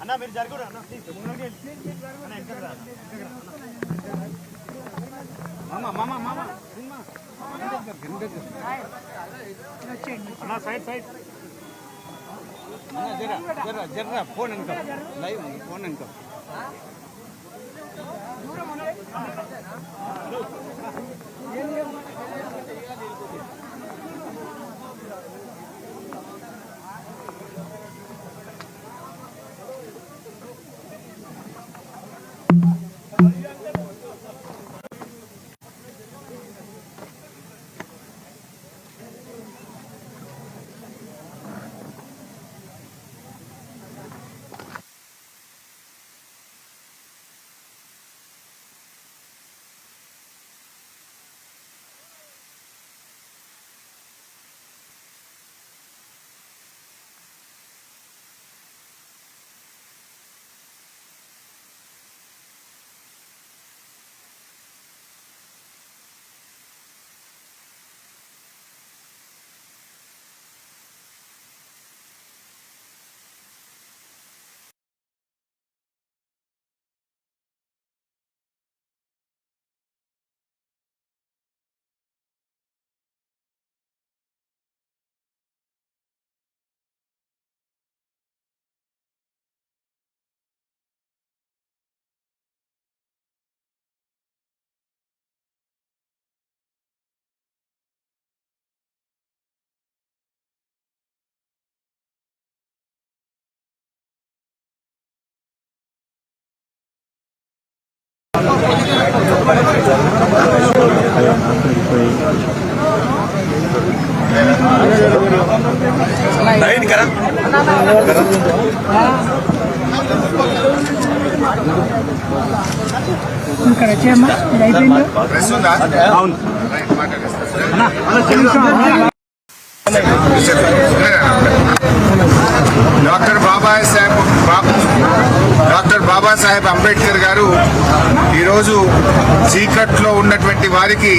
అన్న మీరు జరగరు అన్న అన్న సైడ్ సైడ్ జర్రా ఫోన్ అనుకో లైవ్ ఫోన్ అనుకో लाइन करा డాక్టర్ బాబాసాహెబ్ అంబేద్కర్ గారు ఈరోజు చీకట్లో ఉన్నటువంటి వారికి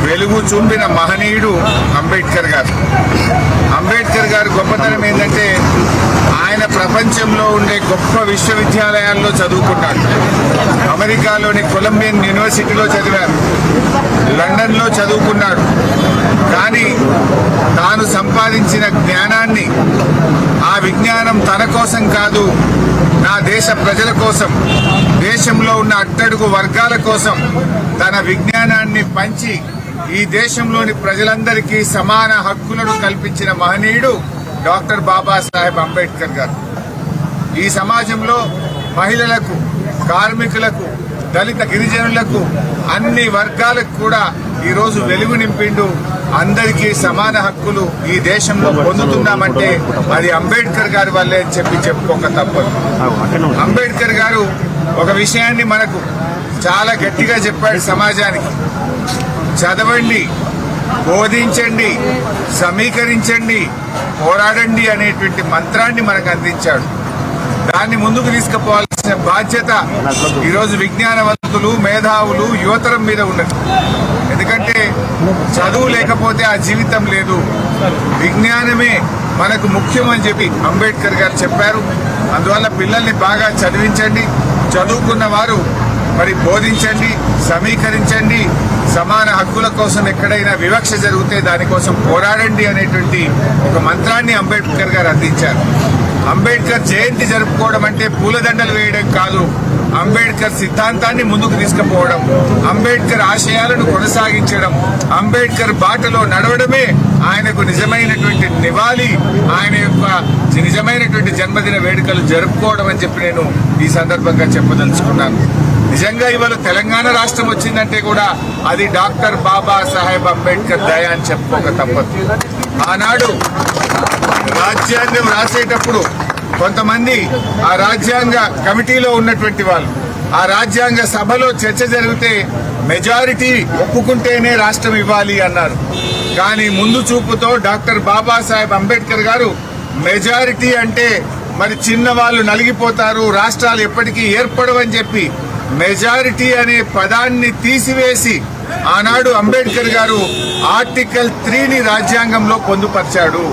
వెలుగు చూపిన మహనీయుడు అంబేద్కర్ గారు. అంబేద్కర్ గారు గొప్పతనం ఏంటంటే ఆయన ప్రపంచంలో ఉండే గొప్ప విశ్వవిద్యాలయాల్లో చదువుకున్నాడు. అమెరికాలోని కొలంబియన్ యూనివర్సిటీలో చదివారు, లండన్లో చదువుకున్నాడు. కానీ తాను సంపాదించిన జ్ఞానాన్ని, ఆ విజ్ఞానం తన కోసం కాదు, నా దేశ ప్రజల కోసం, దేశంలో ఉన్న అట్టడుగు వర్గాల కోసం తన విజ్ఞానాన్ని పంచి ఈ దేశంలోని ప్రజలందరికీ సమాన హక్కులను కల్పించిన మహనీయుడు డాక్టర్ బాబాసాహెబ్ అంబేద్కర్ గారు. ఈ సమాజంలో మహిళలకు, కార్మికులకు, దళిత గిరిజనులకు, అన్ని వర్గాలకు కూడా ఈరోజు వెలుగు నింపిండు. అందరికీ సమాన హక్కులు ఈ దేశంలో పొందుతున్నామంటే అది అంబేద్కర్ గారి వల్లే అని చెప్పుకోక తప్పదు. అంబేద్కర్ గారు ఒక విషయాన్ని మనకు చాలా గట్టిగా చెప్పాడు సమాజానికి. చదవండి, బోధించండి, సమీకరించండి, పోరాడండి అనేటువంటి మంత్రాన్ని మనకు అందించాడు. దాన్ని ముందుకు తీసుకుపోవాల్సిన బాధ్యత ఈరోజు విజ్ఞానవంతులు, మేధావులు, యువతరం మీద ఉన్నది. ఎందుకంటే చదువు లేకపోతే ఆ జీవితం లేదు, విజ్ఞానమే మనకు ముఖ్యమని చెప్పి అంబేద్కర్ గారు చెప్పారు. అందువల్ల పిల్లల్ని బాగా చదివించండి, చదువుకున్న వారు మరి బోధించండి, సమీకరించండి, సమాన హక్కుల కోసం ఎక్కడైనా వివక్ష జరిగితే దానికోసం పోరాడండి అనేటువంటి ఒక మంత్రాన్ని అంబేద్కర్ గారు అందించారు. అంబేద్కర్ జయంతి జరుపుకోవడం అంటే పూలదండలు వేయడం కాదు, అంబేద్కర్ సిద్ధాంతాన్ని ముందుకు తీసుకుపోవడం, అంబేద్కర్ ఆశయాలను కొనసాగించడం, అంబేద్కర్ బాటలో నడవడమే ఆయనకు నిజమైనటువంటి నివాళి, ఆయన యొక్క నిజమైనటువంటి జన్మదిన వేడుకలు జరుపుకోవడం అని చెప్పి నేను ఈ సందర్భంగా చెప్పదలుచుకున్నాను. నిజంగా ఇవాళ తెలంగాణ రాష్ట్రం వచ్చిందంటే కూడా అది డాక్టర్ బాబాసాహెబ్ అంబేద్కర్ దయ అని చెప్పుకోక తప్పదు. ఆనాడు రాజ్యాంగం రాసేటప్పుడు కొంతమంది ఆ రాజ్యాంగ కమిటీలో ఉన్నటువంటి వాళ్ళు ఆ రాజ్యాంగ సభలో చర్చ జరిగితే మెజారిటీ ఒప్పుకుంటేనే రాష్ట్రం ఇవ్వాలి అన్నారు. కానీ ముందు చూపుతో డాక్టర్ బాబాసాహెబ్ అంబేద్కర్ గారు మెజారిటీ అంటే మరి చిన్న వాళ్ళు నలిగిపోతారు, రాష్ట్రాలు ఎప్పటికీ ఏర్పడవని చెప్పి మెజారిటీ అనే పదాన్ని తీసివేసి ఆనాడు అంబేద్కర్ గారు ఆర్టికల్ 3ని రాజ్యాంగంలో పొందుపరిచాడు.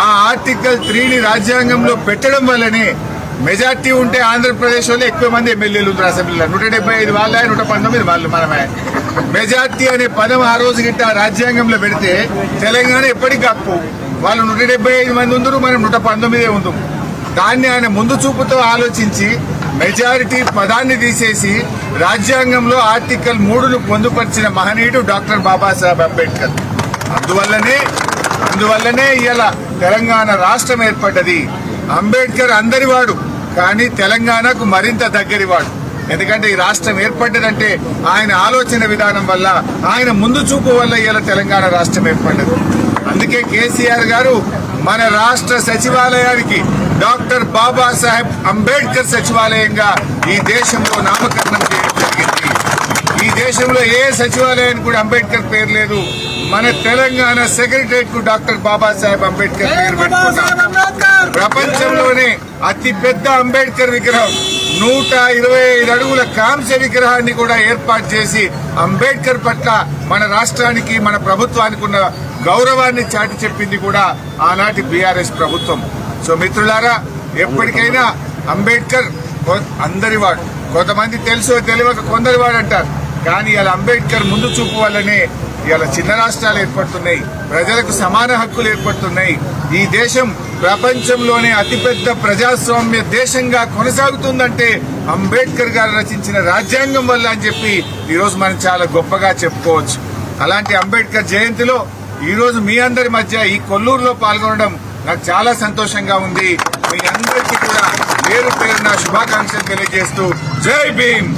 ఆ ఆర్టికల్ 3ని రాజ్యాంగంలో పెట్టడం వల్లనే మెజార్టీ ఉంటే ఆంధ్రప్రదేశ్ లో ఎక్కువ మంది ఎమ్మెల్యేలు ఉన్నారు అసెంబ్లీలో, 175 వాళ్ళే, 119 వాళ్ళు మనమే. మెజార్టీ అనే పదం ఆ రోజు గిట్ట రాజ్యాంగంలో పెడితే తెలంగాణ ఎప్పటికి గప్పు, వాళ్ళు 175 మంది ఉందరు, మనం 119 ఉందాం. దాన్ని ఆయన ముందు చూపుతో ఆలోచించి మెజారిటీ పదాన్ని తీసేసి రాజ్యాంగంలో ఆర్టికల్ 3ను పొందుపరిచిన మహనీయుడు డాక్టర్ బాబాసాహెబ్ అంబేద్కర్. అందువల్లనే ఇలా తెలంగాణ రాష్ట్రం ఏర్పడ్డది. అంబేద్కర్ అందరివాడు, కానీ తెలంగాణకు మరింత దగ్గరివాడు. ఎందుకంటే ఈ రాష్ట్రం ఏర్పడ్డదంటే ఆయన ఆలోచన విధానం వల్ల, ఆయన ముందు చూపు వల్ల ఇలా తెలంగాణ రాష్ట్రం ఏర్పడ్డది. అందుకే కేసీఆర్ గారు మన రాష్ట్ర సచివాలయానికి డాక్టర్ బాబాసాహెబ్ అంబేద్కర్ సచివాలయంగా ఈ దేశంలో నామకరణం చేయడం జరిగింది. ఈ దేశంలో ఏ సచివాలయానికి కూడా అంబేద్కర్ పేరు లేదు. మన తెలంగాణ సెక్రటరియట్ కు డాక్టర్ బాబాసాహెబ్ అంబేద్కర్ పేరు పెట్టుకున్నాం. ప్రపంచంలోనే అతి పెద్ద అంబేద్కర్ విగ్రహం 125 అడుగుల కాంస్య విగ్రహాన్ని కూడా ఏర్పాటు చేసి అంబేద్కర్ పట్ల మన రాష్ట్రానికి, మన ప్రభుత్వానికి ఉన్న గౌరవాన్ని చాటి చెప్పింది కూడా ఆనాటి బీఆర్ఎస్ ప్రభుత్వం. సో మిత్రులారా, ఎప్పటికైనా అంబేద్కర్ అందరివాడు. కొంతమంది తెలుసో తెలియక కొందరివాడు అంటారు, కానీ ఇలా అంబేద్కర్ ముందు చూపు వల్లనే ఇలా చిన్న రాష్ట్రాలు ఏర్పడుతున్నాయి, ప్రజలకు సమాన హక్కులు ఏర్పడుతున్నాయి. ఈ దేశం ప్రపంచంలోనే అతిపెద్ద ప్రజాస్వామ్య దేశంగా కొనసాగుతుందంటే అంబేద్కర్ గారు రచించిన రాజ్యాంగం వల్ల అని చెప్పి ఈరోజు మనం చాలా గొప్పగా చెప్పుకోవచ్చు. అలాంటి అంబేద్కర్ జయంతిలో ఈరోజు మీ అందరి మధ్య ఈ కొల్లూరులో పాల్గొనడం నాకు చాలా సంతోషంగా ఉంది. మీ అందరికీ కూడా పేరు పేరున శుభాకాంక్షలు తెలియజేస్తూ జై భీమ్.